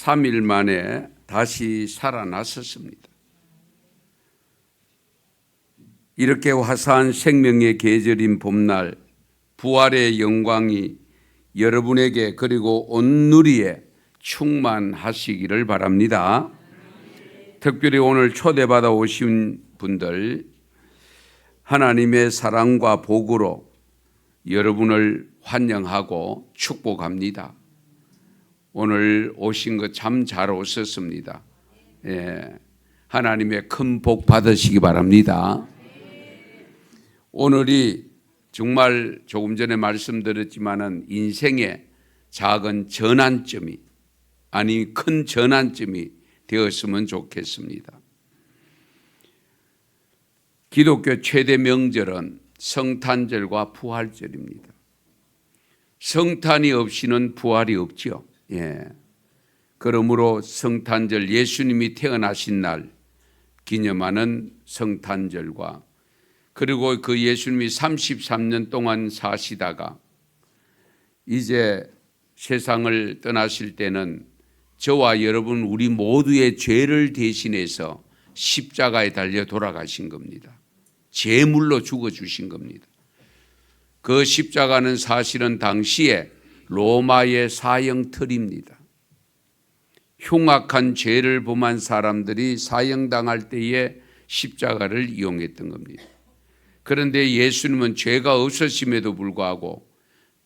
3일 만에 다시 살아나셨습니다. 이렇게 화사한 생명의 계절인 봄날, 부활의 영광이 여러분에게 그리고 온 누리에 충만하시기를 바랍니다. 특별히 오늘 초대받아 오신 분들, 하나님의 사랑과 복으로 여러분을 환영하고 축복합니다. 오늘 오신 거 참 잘 오셨습니다. 하나님의 큰 복 받으시기 바랍니다. 오늘이 정말 조금 전에 말씀드렸지만은 인생의 작은 전환점이 아니 큰 전환점이 되었으면 좋겠습니다. 기독교 최대 명절은 성탄절과 부활절입니다. 성탄이 없이는 부활이 없지요. 그러므로 성탄절, 예수님이 태어나신 날 기념하는 성탄절과 그리고 그 예수님이 33년 동안 사시다가 이제 세상을 떠나실 때는 저와 여러분 우리 모두의 죄를 대신해서 십자가에 달려 돌아가신 겁니다. 제물로 죽어주신 겁니다. 그 십자가는 사실은 당시에 로마의 사형틀입니다. 흉악한 죄를 범한 사람들이 사형당할 때에 십자가를 이용했던 겁니다. 그런데 예수님은 죄가 없으심에도 불구하고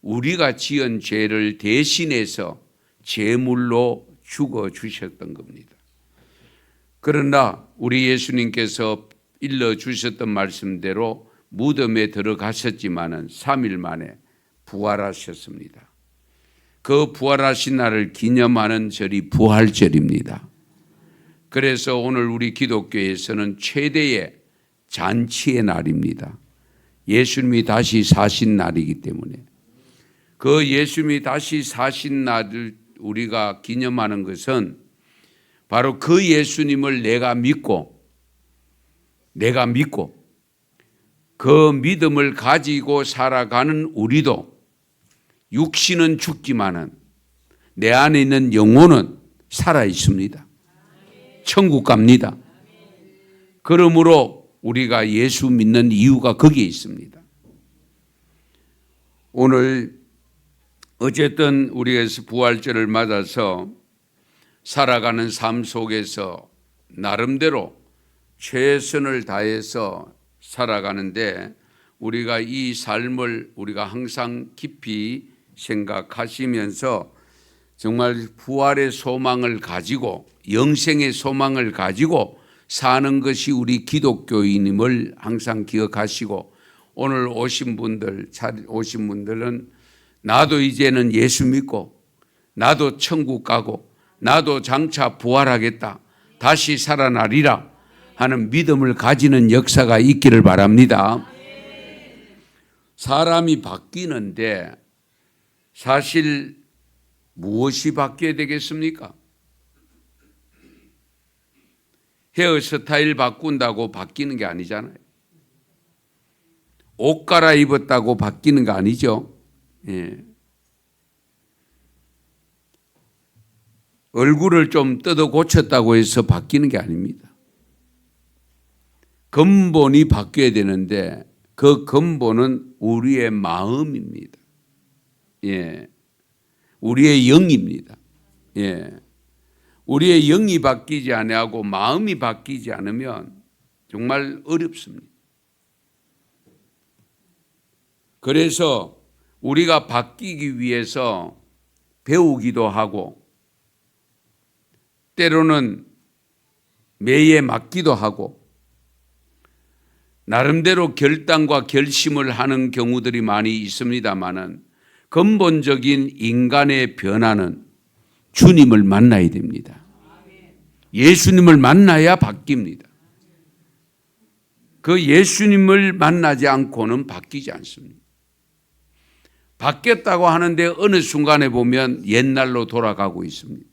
우리가 지은 죄를 대신해서 제물로 죽어주셨던 겁니다. 그러나 우리 예수님께서 일러주셨던 말씀대로 무덤에 들어가셨지만은 3일 만에 부활하셨습니다. 그 부활하신 날을 기념하는 절이 부활절입니다. 그래서 오늘 우리 기독교에서는 최대의 잔치의 날입니다. 예수님이 다시 사신 날이기 때문에 그 예수님이 다시 사신 날을 우리가 기념하는 것은 바로 그 예수님을 내가 믿고 그 믿음을 가지고 살아가는 우리도 육신은 죽지만은 내 안에 있는 영혼은 살아 있습니다. 천국 갑니다. 그러므로 우리가 예수 믿는 이유가 거기에 있습니다. 오늘 어쨌든 우리가 부활절을 맞아서 살아가는 삶 속에서 나름대로 최선을 다해서 살아가는데 우리가 이 삶을 우리가 항상 깊이 생각하시면서 정말 부활의 소망을 가지고 영생의 소망을 가지고 사는 것이 우리 기독교인임을 항상 기억하시고 오늘 오신 분들은 나도 이제는 예수 믿고 나도 천국 가고 나도 장차 부활하겠다 다시 살아나리라 하는 믿음을 가지는 역사가 있기를 바랍니다. 사람이 바뀌는데 사실 무엇이 바뀌어야 되겠습니까? 헤어스타일 바꾼다고 바뀌는 게 아니잖아요. 옷 갈아입었다고 바뀌는 거 아니죠. 얼굴을 좀 뜯어 고쳤다고 해서 바뀌는 게 아닙니다. 근본이 바뀌어야 되는데 그 근본은 우리의 마음입니다. 우리의 영입니다. 우리의 영이 바뀌지 아니하고 마음이 바뀌지 않으면 정말 어렵습니다. 그래서 우리가 바뀌기 위해서 배우기도 하고 때로는 매에 맞기도 하고 나름대로 결단과 결심을 하는 경우들이 많이 있습니다만은 근본적인 인간의 변화는 주님을 만나야 됩니다. 예수님을 만나야 바뀝니다. 그 예수님을 만나지 않고는 바뀌지 않습니다. 바뀌었다고 하는데 어느 순간에 보면 옛날로 돌아가고 있습니다.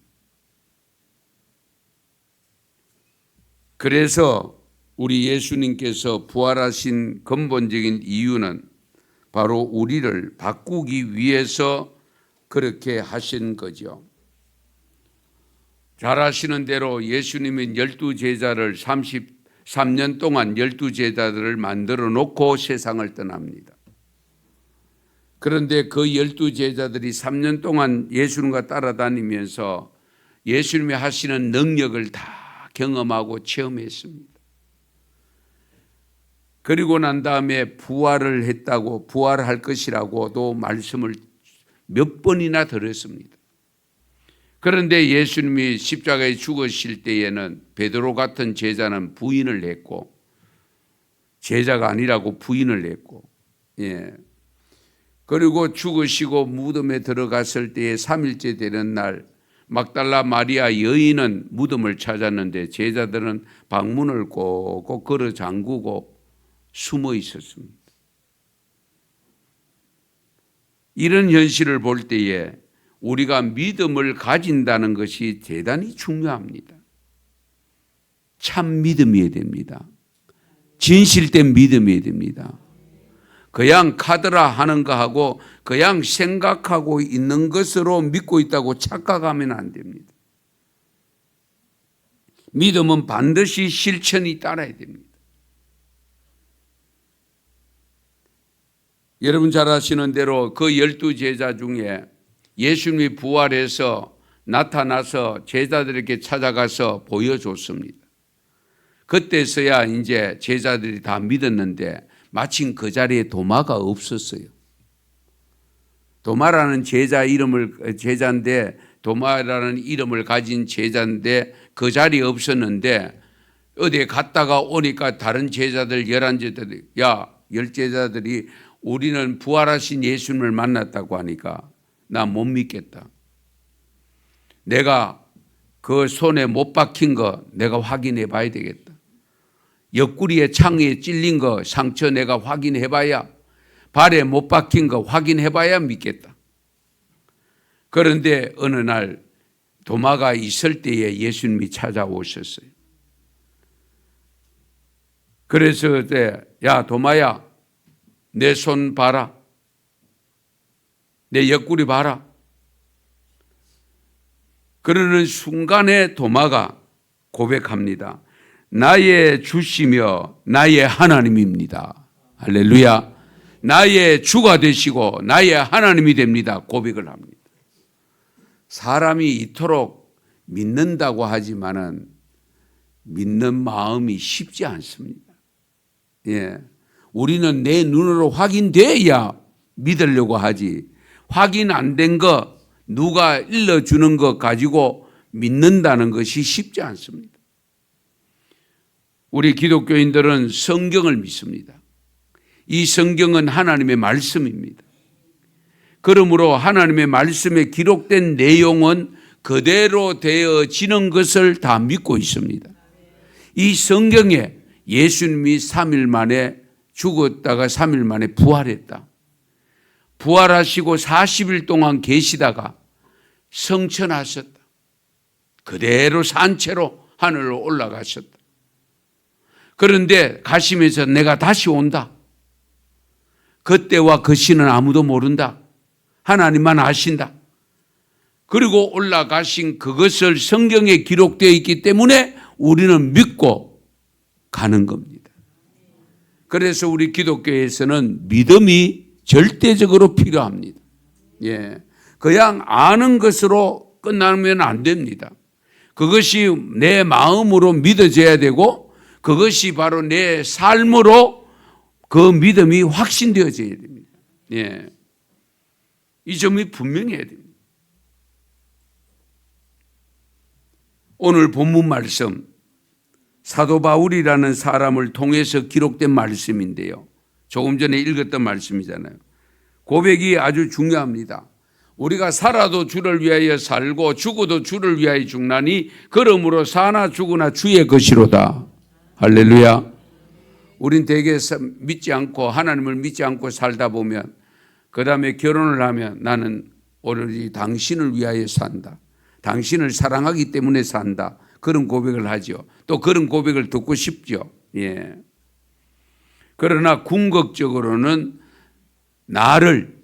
그래서 우리 예수님께서 부활하신 근본적인 이유는 바로 우리를 바꾸기 위해서 그렇게 하신 거죠. 잘 아시는 대로 예수님은 12제자를 33년 동안 12제자들을 만들어 놓고 세상을 떠납니다. 그런데 그 12제자들이 3년 동안 예수님과 따라다니면서 예수님이 하시는 능력을 다 경험하고 체험했습니다. 그리고 난 다음에 부활을 했다고, 부활할 것이라고도 말씀을 몇 번이나 들었습니다. 그런데 예수님이 십자가에 죽으실 때에는 베드로 같은 제자는 부인을 했고, 제자가 아니라고 부인을 했고, 그리고 죽으시고 무덤에 들어갔을 때에 3일째 되는 날 막달라 마리아 여인은 무덤을 찾았는데 제자들은 방문을 꼭꼭 걸어 잠그고 숨어 있었습니다. 이런 현실을 볼 때에 우리가 믿음을 가진다는 것이 대단히 중요합니다. 참 믿음이어야 됩니다. 진실된 믿음이어야 됩니다. 그냥 카드라 하는 거하고 그냥 생각하고 있는 것으로 믿고 있다고 착각하면 안 됩니다. 믿음은 반드시 실천이 따라야 됩니다. 여러분 잘 아시는 대로 그 12제자 중에 예수님이 부활해서 나타나서 제자들에게 찾아가서 보여줬습니다. 그때서야 이제 제자들이 다 믿었는데 마침 그 자리에 도마가 없었어요. 도마라는 제자인데 도마라는 이름을 가진 제자인데 그 자리에 없었는데 어디에 갔다가 오니까 다른 제자들 11제자들이 야 10제자들이 우리는 부활하신 예수님을 만났다고 하니까 나 못 믿겠다. 내가 그 손에 못 박힌 거 내가 확인해 봐야 되겠다. 옆구리에 창에 찔린 거 상처 내가 확인해 봐야, 발에 못 박힌 거 확인해 봐야 믿겠다. 그런데 어느 날 도마가 있을 때에 예수님이 찾아오셨어요. 그래서 그때 야 도마야 내 손 봐라. 내 옆구리 봐라. 그러는 순간에 도마가 고백합니다. 나의 주시며 나의 하나님입니다. 할렐루야. 나의 주가 되시고 나의 하나님이 됩니다. 고백을 합니다. 사람이 이토록 믿는다고 하지만은 믿는 마음이 쉽지 않습니다. 우리는 내 눈으로 확인돼야 믿으려고 하지, 확인 안 된 거 누가 일러주는 것 가지고 믿는다는 것이 쉽지 않습니다. 우리 기독교인들은 성경을 믿습니다. 이 성경은 하나님의 말씀입니다. 그러므로 하나님의 말씀에 기록된 내용은 그대로 되어지는 것을 다 믿고 있습니다. 이 성경에 예수님이 3일 만에 죽었다가 3일 만에 부활했다. 부활하시고 40일 동안 계시다가 성천하셨다. 그대로 산채로 하늘로 올라가셨다. 그런데 가시면서 내가 다시 온다. 그때와 그 시는 아무도 모른다. 하나님만 아신다. 그리고 올라가신 그것을 성경에 기록되어 있기 때문에 우리는 믿고 가는 겁니다. 그래서 우리 기독교에서는 믿음이 절대적으로 필요합니다. 그냥 아는 것으로 끝나면 안 됩니다. 그것이 내 마음으로 믿어져야 되고 그것이 바로 내 삶으로 그 믿음이 확신되어져야 됩니다. 이 점이 분명해야 됩니다. 오늘 본문 말씀 사도 바울이라는 사람을 통해서 기록된 말씀인데요. 조금 전에 읽었던 말씀이잖아요. 고백이 아주 중요합니다. 우리가 살아도 주를 위하여 살고 죽어도 주를 위하여 죽나니 그러므로 사나 죽으나 주의 것이로다. 할렐루야. 우린 대개 믿지 않고 하나님을 믿지 않고 살다 보면 그 다음에 결혼을 하면 나는 오로지 당신을 위하여 산다. 당신을 사랑하기 때문에 산다. 그런 고백을 하죠. 또 그런 고백을 듣고 싶죠. 그러나 궁극적으로는 나를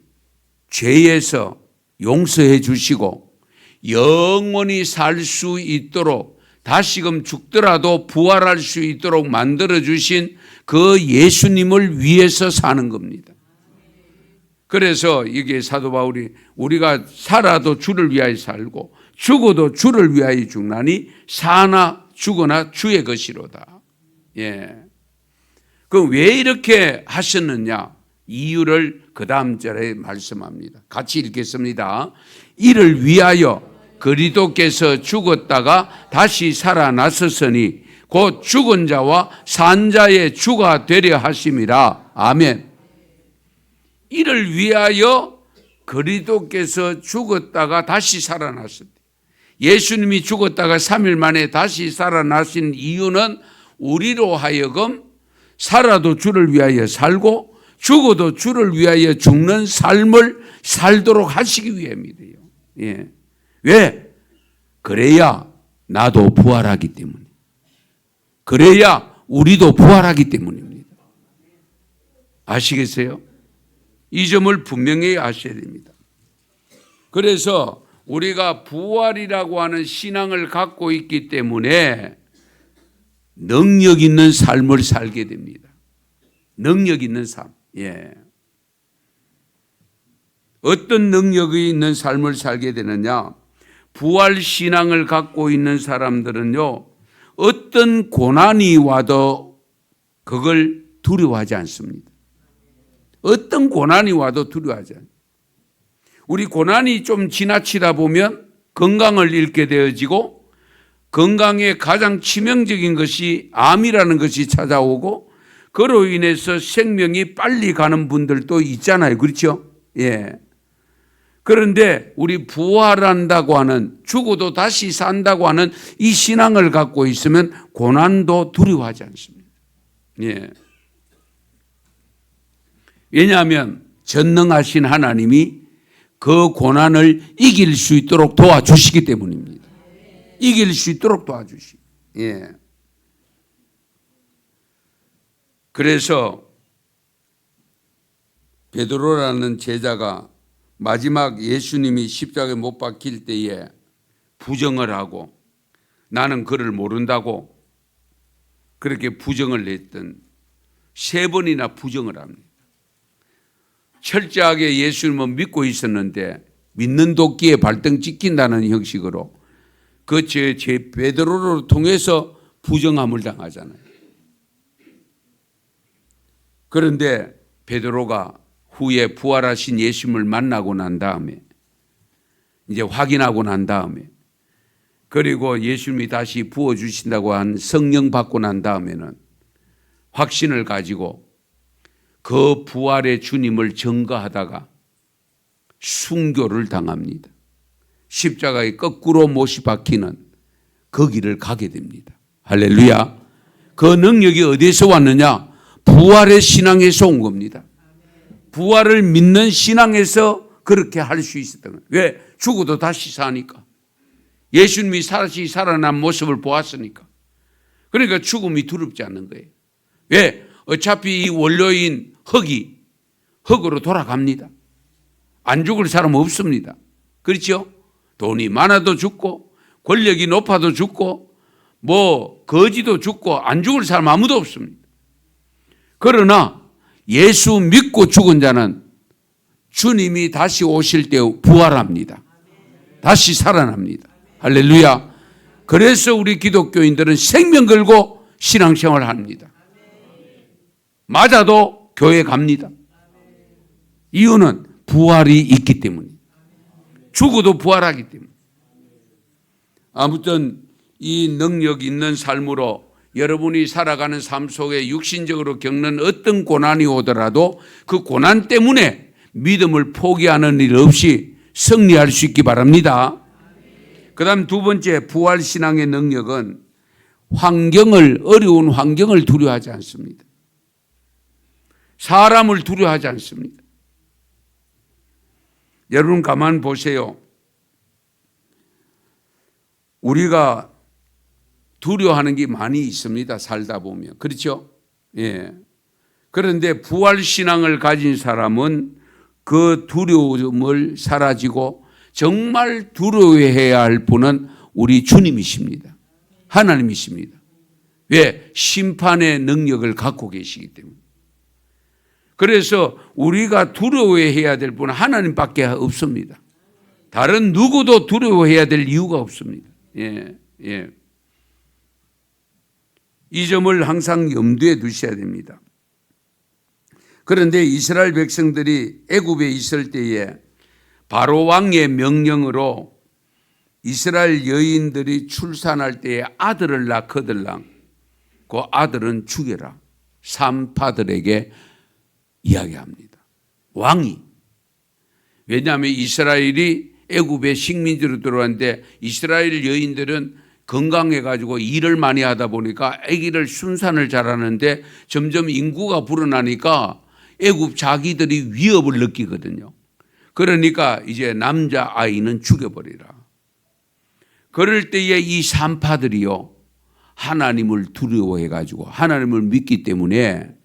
죄에서 용서해 주시고 영원히 살 수 있도록 다시금 죽더라도 부활할 수 있도록 만들어주신 그 예수님을 위해서 사는 겁니다. 그래서 이게 사도 바울이 우리가 살아도 주를 위하여 살고 죽어도 주를 위하여 죽나니 사나 죽으나 주의 것이로다. 예. 그럼 왜 이렇게 하셨느냐? 이유를 그 다음 절에 말씀합니다. 같이 읽겠습니다. 이를 위하여 그리스도께서 죽었다가 다시 살아나셨으니 곧 죽은 자와 산 자의 주가 되려 하심이라. 아멘. 이를 위하여 그리스도께서 죽었다가 다시 살아났을 때, 예수님이 죽었다가 3일 만에 다시 살아나신 이유는 우리로 하여금 살아도 주를 위하여 살고 죽어도 주를 위하여 죽는 삶을 살도록 하시기 위함이래요. 예. 왜? 그래야 나도 부활하기 때문에. 그래야 우리도 부활하기 때문입니다. 아시겠어요? 이 점을 분명히 아셔야 됩니다. 그래서 우리가 부활이라고 하는 신앙을 갖고 있기 때문에 능력 있는 삶을 살게 됩니다. 능력 있는 삶. 예. 어떤 능력이 있는 삶을 살게 되느냐? 부활 신앙을 갖고 있는 사람들은요, 어떤 고난이 와도 그걸 두려워하지 않습니다. 어떤 고난이 와도 두려워하지 않아요. 우리 고난이 좀 지나치다 보면 건강을 잃게 되어지고 건강에 가장 치명적인 것이 암이라는 것이 찾아오고 그로 인해서 생명이 빨리 가는 분들도 있잖아요. 그렇죠? 예. 그런데 우리 부활한다고 하는, 죽어도 다시 산다고 하는 이 신앙을 갖고 있으면 고난도 두려워하지 않습니다. 예. 왜냐하면 전능하신 하나님이 그 고난을 이길 수 있도록 도와주시기 때문입니다. 이길 수 있도록 도와주시기. 예. 그래서 베드로라는 제자가 마지막 예수님이 십자가에 못 박힐 때에 부정을 하고 나는 그를 모른다고 그렇게 부정을 했던 3번이나 부정을 합니다. 철저하게 예수님을 믿고 있었는데 믿는 도끼에 발등 찍힌다는 형식으로 그 제 베드로를 통해서 부정함을 당하잖아요. 그런데 베드로가 후에 부활하신 예수님을 만나고 난 다음에 이제 확인하고 난 다음에 그리고 예수님이 다시 부어주신다고 한 성령 받고 난 다음에는 확신을 가지고 그 부활의 주님을 증거하다가 순교를 당합니다. 십자가에 거꾸로 못이 박히는 그 길을 가게 됩니다. 할렐루야. 그 능력이 어디에서 왔느냐? 부활의 신앙에서 온 겁니다. 부활을 믿는 신앙에서 그렇게 할 수 있었던 거예요. 왜? 죽어도 다시 사니까. 예수님이 다시 살아난 모습을 보았으니까. 그러니까 죽음이 두렵지 않는 거예요. 왜? 어차피 이 원료인 흙이 흙으로 돌아갑니다. 안 죽을 사람 없습니다. 그렇죠? 돈이 많아도 죽고 권력이 높아도 죽고 뭐 거지도 죽고 안 죽을 사람 아무도 없습니다. 그러나 예수 믿고 죽은 자는 주님이 다시 오실 때 부활합니다. 다시 살아납니다. 할렐루야. 그래서 우리 기독교인들은 생명 걸고 신앙생활을 합니다. 맞아도 교회 갑니다. 이유는 부활이 있기 때문입니다. 죽어도 부활하기 때문에. 아무튼 이 능력 있는 삶으로 여러분이 살아가는 삶 속에 육신적으로 겪는 어떤 고난이 오더라도 그 고난 때문에 믿음을 포기하는 일 없이 승리할 수 있기 바랍니다. 그 다음 두 번째 부활신앙의 능력은 어려운 환경을 두려워하지 않습니다. 사람을 두려워하지 않습니다. 여러분 가만 보세요. 우리가 두려워하는 게 많이 있습니다. 살다 보면. 그렇죠? 예. 그런데 부활신앙을 가진 사람은 그 두려움을 사라지고 정말 두려워해야 할 분은 우리 주님이십니다. 하나님이십니다. 왜? 심판의 능력을 갖고 계시기 때문에. 그래서 우리가 두려워해야 될 분은 하나님밖에 없습니다. 다른 누구도 두려워해야 될 이유가 없습니다. 예, 예. 이 점을 항상 염두에 두셔야 됩니다. 그런데 이스라엘 백성들이 애굽에 있을 때에 바로 왕의 명령으로 이스라엘 여인들이 출산할 때에 아들을 낳거들랑 그 아들은 죽여라. 산파들에게 이야기합니다. 왕이. 왜냐하면 이스라엘이 애굽의 식민지로 들어왔는데 이스라엘 여인들은 건강해가지고 일을 많이 하다 보니까 아기를 순산을 잘하는데 점점 인구가 불어나니까 애굽 자기들이 위협을 느끼거든요. 그러니까 이제 남자아이는 죽여버리라. 그럴 때에 이 산파들이요, 하나님을 두려워해가지고 하나님을 믿기 때문에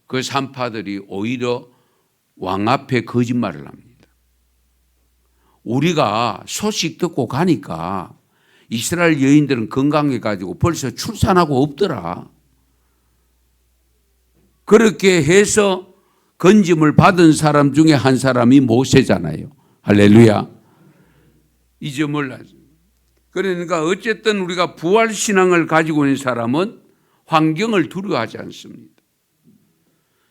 그 산파들이 오히려 왕 앞에 거짓말을 합니다. 우리가 소식 듣고 가니까 이스라엘 여인들은 건강해가지고 벌써 출산하고 없더라. 그렇게 해서 건짐을 받은 사람 중에 한 사람이 모세잖아요. 할렐루야. 이 점을 아십니다. 그러니까 어쨌든 우리가 부활신앙을 가지고 있는 사람은 환경을 두려워하지 않습니다.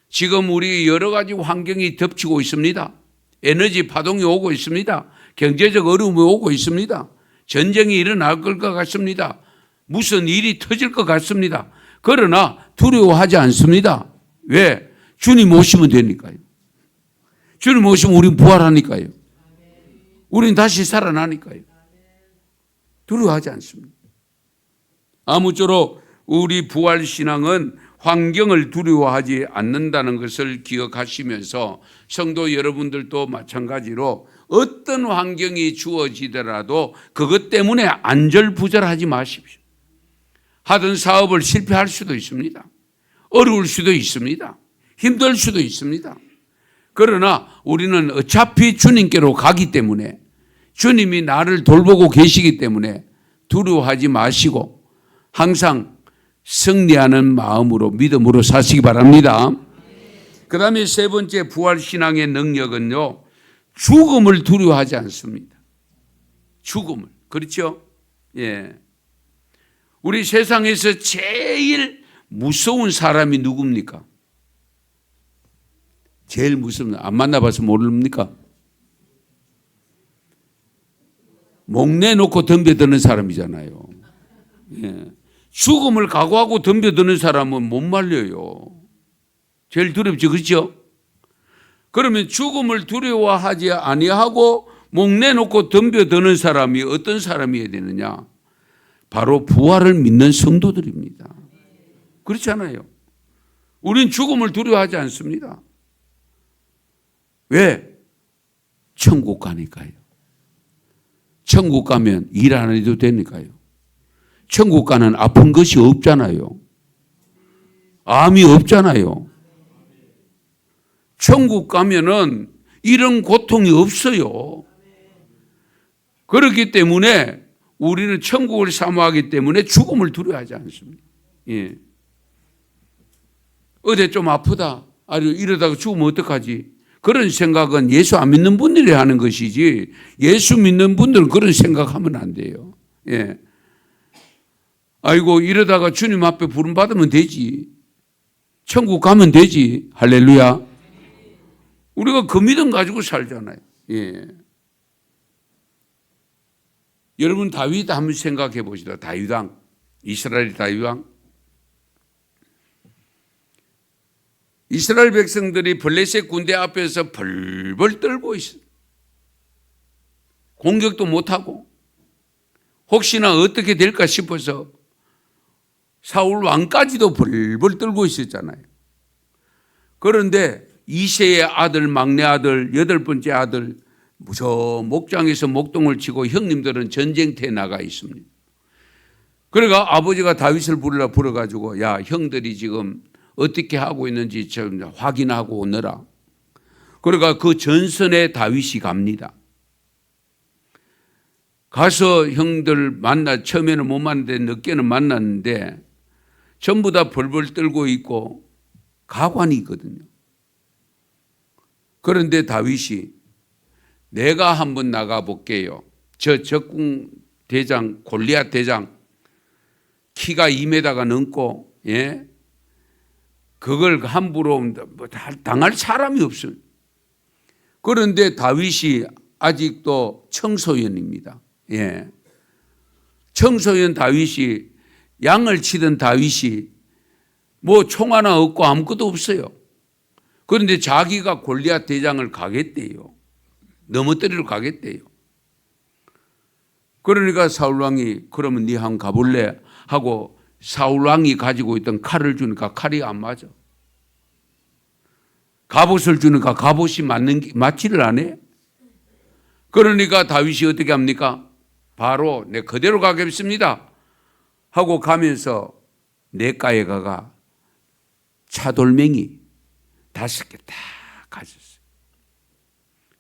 지금 우리 여러 가지 환경이 덮치고 있습니다. 에너지 파동이 오고 있습니다. 경제적 어려움이 오고 있습니다. 전쟁이 일어날 것 같습니다. 무슨 일이 터질 것 같습니다. 그러나 두려워하지 않습니다. 왜? 주님 오시면 되니까요. 주님 오시면 우린 부활하니까요. 우린 다시 살아나니까요. 두려워하지 않습니다. 아무쪼록 우리 부활신앙은 환경을 두려워하지 않는다는 것을 기억하시면서 성도 여러분들도 마찬가지로 어떤 환경이 주어지더라도 그것 때문에 안절부절하지 마십시오. 하던 사업을 실패할 수도 있습니다. 어려울 수도 있습니다. 힘들 수도 있습니다. 그러나 우리는 어차피 주님께로 가기 때문에 주님이 나를 돌보고 계시기 때문에 두려워하지 마시고 항상 승리하는 마음으로 믿음으로 사시기 바랍니다. 그 다음에 세 번째 부활신앙의 능력은요, 죽음을 두려워하지 않습니다. 죽음을. 그렇죠? 예. 우리 세상에서 제일 무서운 사람이 누굽니까? 제일 무서운, 안 만나봐서 모릅니까? 목 내놓고 덤벼드는 사람이잖아요. 예. 죽음을 각오하고 덤벼드는 사람은 못 말려요. 제일 두렵죠. 그렇죠? 그러면 죽음을 두려워하지 아니하고 목 내놓고 덤벼드는 사람이 어떤 사람이어야 되느냐? 바로 부활을 믿는 성도들입니다. 그렇잖아요. 우린 죽음을 두려워하지 않습니다. 왜? 천국 가니까요. 천국 가면 일 안 해도 되니까요. 천국 가는 아픈 것이 없잖아요. 암이 없잖아요. 천국 가면은 이런 고통이 없어요. 그렇기 때문에 우리는 천국을 사모하기 때문에 죽음을 두려워하지 않습니다. 예. 어디 좀 아프다. 아니 이러다가 죽으면 어떡하지? 그런 생각은 예수 안 믿는 분들이 하는 것이지 예수 믿는 분들은 그런 생각하면 안 돼요. 예. 아이고 이러다가 주님 앞에 부름 받으면 되지. 천국 가면 되지. 할렐루야. 우리가 그 믿음 가지고 살잖아요. 예. 여러분 다윗 한번 생각해 보시다. 다윗 왕. 이스라엘 다윗 왕. 이스라엘 백성들이 블레셋 군대 앞에서 벌벌 떨고 있어요. 공격도 못하고 혹시나 어떻게 될까 싶어서 사울 왕까지도 벌벌 떨고 있었잖아요. 그런데 이새의 아들, 막내 아들, 여덟 번째 아들 저 목장에서 목동을 치고 형님들은 전쟁터에 나가 있습니다. 그러니까 아버지가 다윗을 불러가지고 야 형들이 지금 어떻게 하고 있는지 좀 확인하고 오너라. 그러니까 그 전선에 다윗이 갑니다. 가서 형들 처음에는 못 만났는데 늦게는 만났는데 전부 다 벌벌 떨고 있고 가관이 있거든요. 그런데 다윗이 내가 한번 나가볼게요. 저 적군 대장 골리앗 대장 키가 2m가 넘고 그걸 함부로 당할 사람이 없습니다. 그런데 다윗이 아직도 청소년입니다. 청소년 다윗이 양을 치던 다윗이 뭐 총 하나 없고 아무것도 없어요. 그런데 자기가 골리앗 대장을 가겠대요. 넘어뜨리러 가겠대요. 그러니까 사울왕이 그러면 네 한번 가볼래? 하고 사울왕이 가지고 있던 칼을 주니까 칼이 안 맞아. 갑옷을 주니까 갑옷이 맞지를 않아. 그러니까 다윗이 어떻게 합니까? 바로 내 그대로 가겠습니다 하고 가면서 냇가에 가가 차돌멩이 5개 딱 가졌어요.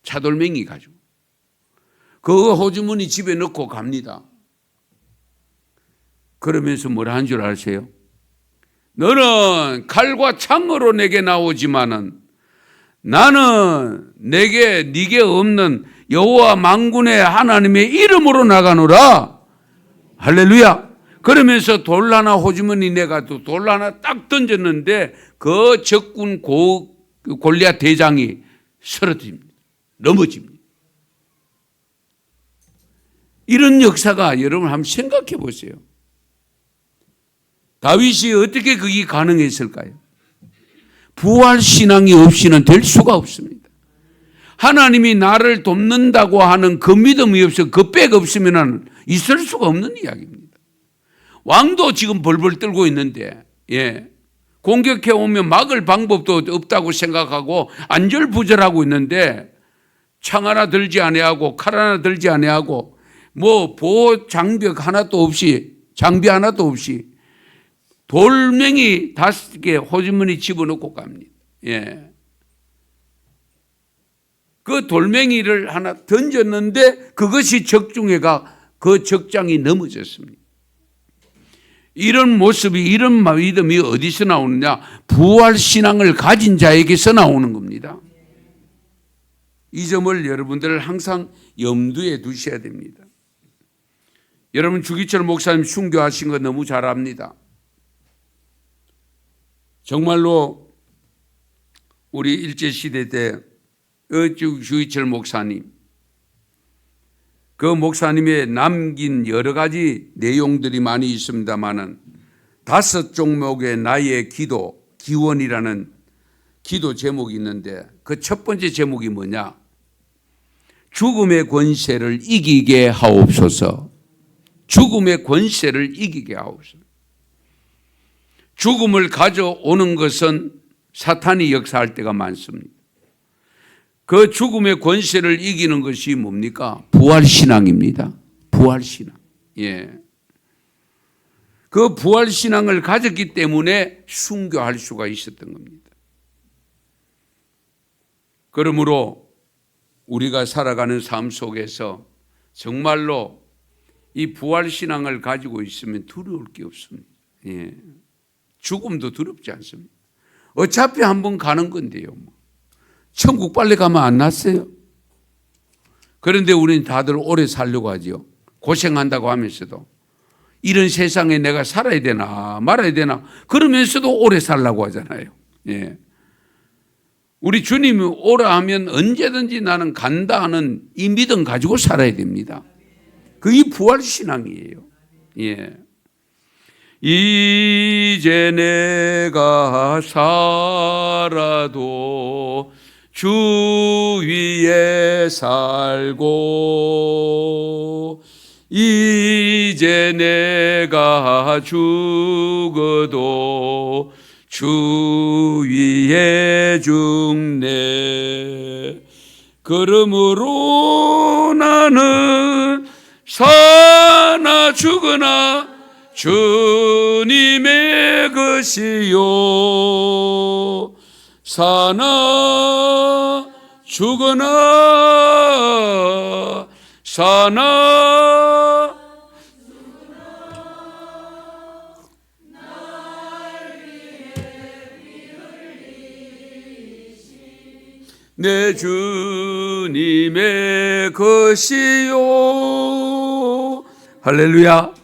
차돌멩이 가지고 그거 호주머니 집에 넣고 갑니다. 그러면서 뭐라 한 줄 아세요? 너는 칼과 창으로 내게 나오지만은 나는 네게 없는 여호와 만군의 하나님의 이름으로 나가노라. 할렐루야. 그러면서 돌 하나 호주머니 내가 또 돌 하나 딱 던졌는데 그 적군 골리앗 대장이 쓰러집니다. 넘어집니다. 이런 역사가 여러분 한번 생각해 보세요. 다윗이 어떻게 그게 가능했을까요? 부활신앙이 없이는 될 수가 없습니다. 하나님이 나를 돕는다고 하는 그 믿음이 없어 그 백 없으면 있을 수가 없는 이야기입니다. 왕도 지금 벌벌 떨고 있는데 공격해 오면 막을 방법도 없다고 생각하고 안절부절하고 있는데 창 하나 들지 아니하고 칼 하나 들지 아니하고 뭐 보호 장벽 하나도 없이 장비 하나도 없이 돌멩이 5개 호주머니 집어넣고 갑니다. 그 돌멩이를 하나 던졌는데 그것이 적중해가 그 적장이 넘어졌습니다. 이런 모습이 이런 믿음이 어디서 나오느냐? 부활신앙을 가진 자에게서 나오는 겁니다. 이 점을 여러분들 항상 염두에 두셔야 됩니다. 여러분 주기철 목사님 순교하신 거 너무 잘 압니다. 정말로 우리 일제시대 때 주기철 목사님 그 목사님의 남긴 여러 가지 내용들이 많이 있습니다만은 5 종목의 나의 기도 기원이라는 기도 제목이 있는데 그 첫 번째 제목이 뭐냐? 죽음의 권세를 이기게 하옵소서. 죽음의 권세를 이기게 하옵소서. 죽음을 가져오는 것은 사탄이 역사할 때가 많습니다. 그 죽음의 권세를 이기는 것이 뭡니까? 부활신앙입니다. 부활신앙. 그 부활신앙을 가졌기 때문에 순교할 수가 있었던 겁니다. 그러므로 우리가 살아가는 삶 속에서 정말로 이 부활신앙을 가지고 있으면 두려울 게 없습니다. 죽음도 두렵지 않습니다. 어차피 한번 가는 건데요. 천국 빨리 가면 안 났어요. 그런데 우리는 다들 오래 살려고 하죠. 고생한다고 하면서도 이런 세상에 내가 살아야 되나 말아야 되나 그러면서도 오래 살려고 하잖아요. 우리 주님이 오라 하면 언제든지 나는 간다 하는 이 믿음 가지고 살아야 됩니다. 그게 부활신앙이에요. 이제 내가 살아도 주 위에 살고 이제 내가 죽어도 주 위에 죽네. 그러므로 나는 사나 죽으나 주님의 것이요 사나 죽으나 사나 내 주님의 것이요. 할렐루야.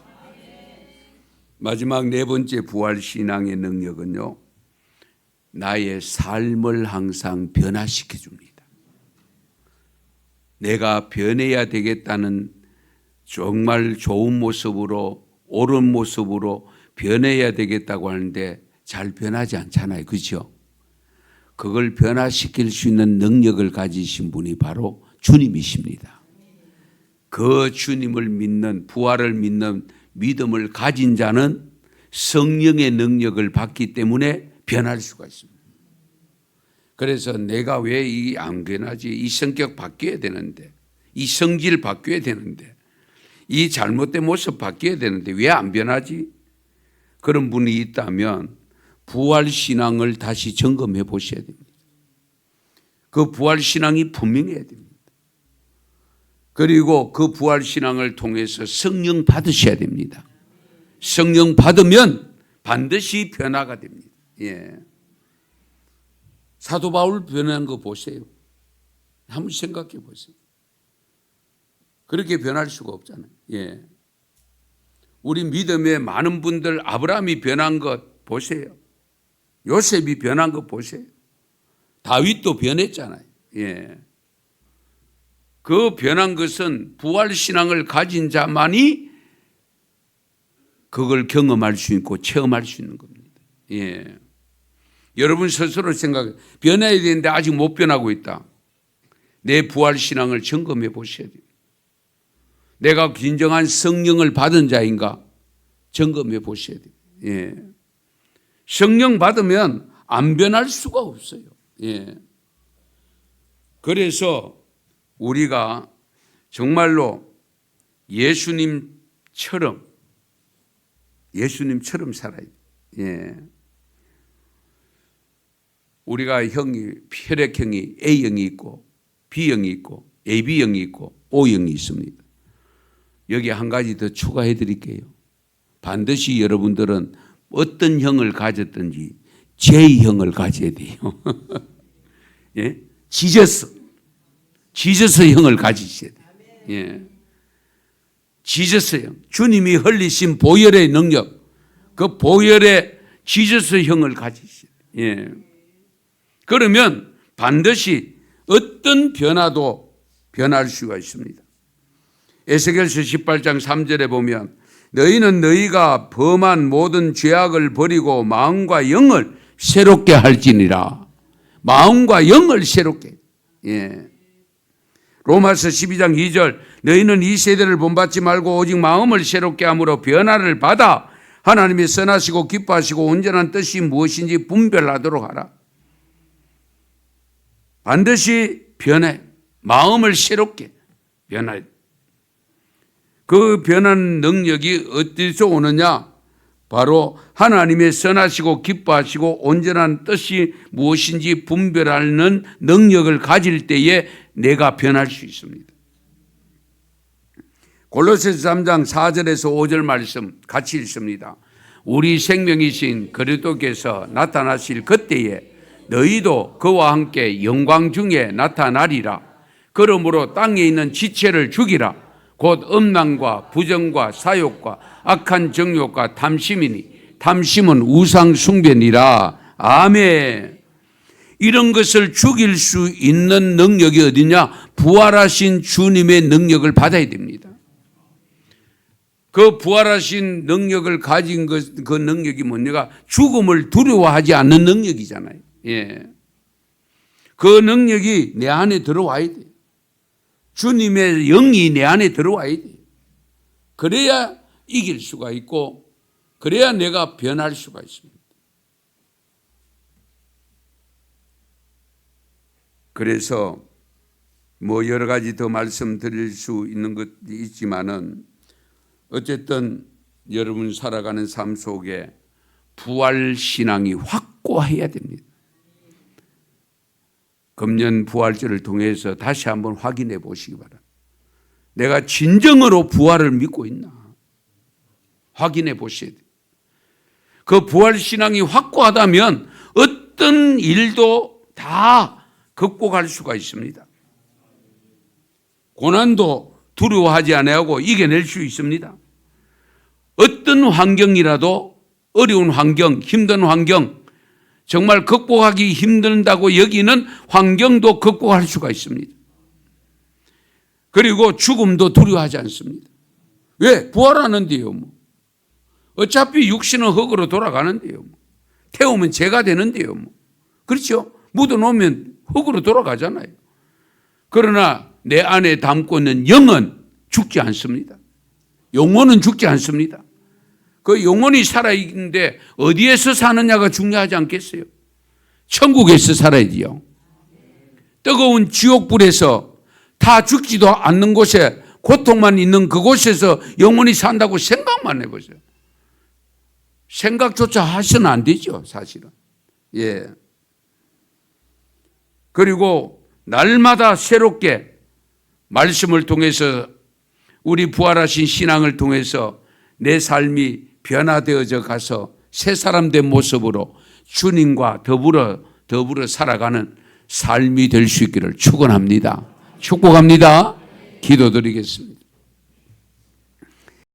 마지막 네 번째 부활 신앙의 능력은요, 나의 삶을 항상 변화시켜 줍니다. 내가 변해야 되겠다는 정말 좋은 모습으로, 옳은 모습으로 변해야 되겠다고 하는데 잘 변하지 않잖아요. 그렇죠? 그걸 변화시킬 수 있는 능력을 가지신 분이 바로 주님이십니다. 그 주님을 믿는, 부활을 믿는 믿음을 가진 자는 성령의 능력을 받기 때문에 변할 수가 있습니다. 그래서 내가 왜 이 안 변하지? 이 성격 바뀌어야 되는데, 이 성질 바뀌어야 되는데, 이 잘못된 모습 바뀌어야 되는데 왜 안 변하지? 그런 분이 있다면 부활 신앙을 다시 점검해 보셔야 됩니다. 그 부활 신앙이 분명해야 됩니다. 그리고 그 부활 신앙을 통해서 성령 받으셔야 됩니다. 성령 받으면 반드시 변화가 됩니다. 예. 사도 바울 변한 거 보세요. 한번 생각해 보세요. 그렇게 변할 수가 없잖아요. 예. 우리 믿음의 많은 분들, 아브라함이 변한 것 보세요. 요셉이 변한 것 보세요. 다윗도 변했잖아요. 예. 그 변한 것은 부활 신앙을 가진 자만이 그걸 경험할 수 있고 체험할 수 있는 겁니다. 예. 여러분 스스로 생각해, 변해야 되는데 아직 못 변하고 있다. 내 부활 신앙을 점검해 보셔야 돼요. 내가 진정한 성령을 받은 자인가 점검해 보셔야 돼요. 예. 성령 받으면 안 변할 수가 없어요. 예. 그래서 우리가 정말로 예수님처럼 살아야 돼요. 예. 우리가 혈액형이 A형이 있고 B형이 있고 AB형이 있고 O형이 있습니다. 여기 한 가지 더 추가해 드릴게요. 반드시 여러분들은 어떤 형을 가졌든지 J형을 가져야 돼요. 예? 지저스형을 가지셔야 돼요. 예. 지저스형. 주님이 흘리신 보혈의 능력, 그 보혈의 지저스형을 가지셔야 돼요. 예. 그러면 반드시 어떤 변화도 변할 수가 있습니다. 에스겔서 18장 3절에 보면 너희는 너희가 범한 모든 죄악을 버리고 마음과 영을 새롭게 할지니라. 마음과 영을 새롭게. 예. 로마서 12장 2절 너희는 이 세대를 본받지 말고 오직 마음을 새롭게 함으로 변화를 받아 하나님이 선하시고 기뻐하시고 온전한 뜻이 무엇인지 분별하도록 하라. 반드시 변해. 마음을 새롭게 변해. 그 변한 능력이 어디서 오느냐? 바로 하나님의 선하시고 기뻐하시고 온전한 뜻이 무엇인지 분별하는 능력을 가질 때에 내가 변할 수 있습니다. 골로새서 3장 4절에서 5절 말씀 같이 읽습니다. 우리 생명이신 그리스도께서 나타나실 그때에 너희도 그와 함께 영광 중에 나타나리라. 그러므로 땅에 있는 지체를 죽이라. 곧 음란과 부정과 사욕과 악한 정욕과 탐심이니 탐심은 우상 숭배니라. 아멘. 이런 것을 죽일 수 있는 능력이 어디냐? 부활하신 주님의 능력을 받아야 됩니다. 그 부활하신 능력을 가진 그 능력이 뭐냐가 죽음을 두려워하지 않는 능력이잖아요. 예. 그 능력이 내 안에 들어와야 돼요. 주님의 영이 내 안에 들어와야 돼요. 그래야 이길 수가 있고 그래야 내가 변할 수가 있습니다. 그래서 뭐 여러 가지 더 말씀드릴 수 있는 것이 있지만은 어쨌든 여러분 살아가는 삶 속에 부활 신앙이 확고해야 됩니다. 금년 부활절을 통해서 다시 한번 확인해 보시기 바랍니다. 내가 진정으로 부활을 믿고 있나 확인해 보셔야 돼요. 그 부활 신앙이 확고하다면 어떤 일도 다 극복할 수가 있습니다. 고난도 두려워하지 아니하고 이겨낼 수 있습니다. 어떤 환경이라도 어려운 환경, 힘든 환경, 정말 극복하기 힘든다고 여기는 환경도 극복할 수가 있습니다. 그리고 죽음도 두려워하지 않습니다. 왜? 부활하는데요. 뭐. 어차피 육신은 흙으로 돌아가는데요. 뭐. 태우면 죄가 되는데요. 뭐. 그렇죠? 묻어놓으면 흙으로 돌아가잖아요. 그러나 내 안에 담고 있는 영은 죽지 않습니다. 영혼은 죽지 않습니다. 그 영혼이 살아있는데 어디에서 사느냐가 중요하지 않겠어요? 천국에서 살아야지요. 뜨거운 지옥불에서 다 죽지도 않는 곳에 고통만 있는 그곳에서 영혼이 산다고 생각만 해보세요. 생각조차 하셔는 안 되죠, 사실은. 예. 그리고 날마다 새롭게 말씀을 통해서 우리 부활하신 신앙을 통해서 내 삶이 변화되어져 가서 새 사람 된 모습으로 주님과 더불어 살아가는 삶이 될 수 있기를 축원합니다. 축복합니다. 기도드리겠습니다.